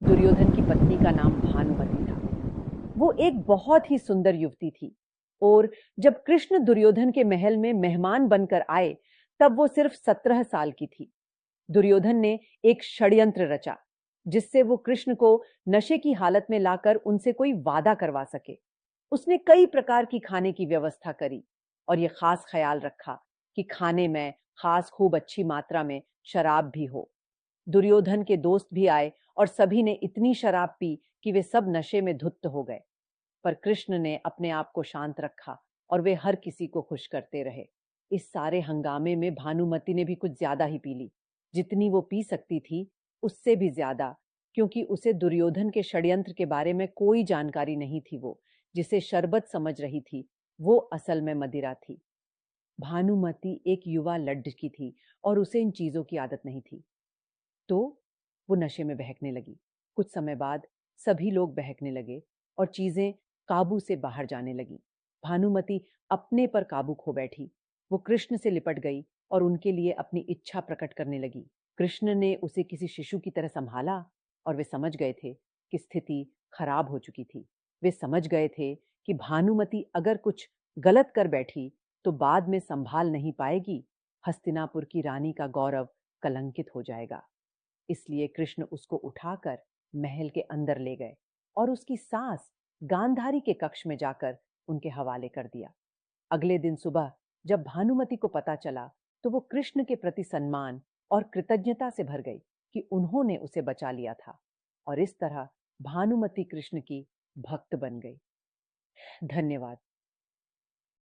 दुर्योधन की पत्नी का नाम भानुमति था। वो एक बहुत ही सुंदर युवती थी और जब कृष्ण दुर्योधन के महल में मेहमान बनकर आए, तब वो सिर्फ 17 साल की थी। दुर्योधन ने एक षड्यंत्र रचा, जिससे वो कृष्ण को नशे की हालत में लाकर उनसे कोई वादा करवा सके। उसने कई प्रकार की खाने की व्यवस्था करी और ये खास ख्याल रखा कि खाने में खास खूब अच्छी मात्रा में शराब भी हो। दुर्योधन के दोस्त भी आए और सभी ने इतनी शराब पी कि वे सब नशे में धुत्त हो गए। पर कृष्ण ने अपने आप को शांत रखा और वे हर किसी को खुश करते रहे। इस सारे हंगामे में भानुमति ने भी कुछ ज्यादा ही पी ली, जितनी वो पी सकती थी उससे भी ज्यादा, क्योंकि उसे दुर्योधन के षड्यंत्र के बारे में कोई जानकारी नहीं थी। वो जिसे शरबत समझ रही थी, वो असल में मदिरा थी। भानुमति एक युवा लड़की थी और उसे इन चीजों की आदत नहीं थी, तो वो नशे में बहकने लगी। कुछ समय बाद सभी लोग बहकने लगे और चीजें काबू से बाहर जाने लगी। भानुमति अपने पर काबू खो बैठी। वो कृष्ण से लिपट गई और उनके लिए अपनी इच्छा प्रकट करने लगी। कृष्ण ने उसे किसी शिशु की तरह संभाला और वे समझ गए थे कि स्थिति खराब हो चुकी थी। वे समझ गए थे कि भानुमति अगर कुछ गलत कर बैठी तो बाद में संभाल नहीं पाएगी। हस्तिनापुर की रानी का गौरव कलंकित हो जाएगा। इसलिए कृष्ण उसको उठाकर महल के अंदर ले गए और उसकी सास गांधारी के कक्ष में जाकर उनके हवाले कर दिया। अगले दिन सुबह जब भानुमति को पता चला, तो वो कृष्ण के प्रति सम्मान और कृतज्ञता से भर गई कि उन्होंने उसे बचा लिया था, और इस तरह भानुमति कृष्ण की भक्त बन गई। धन्यवाद।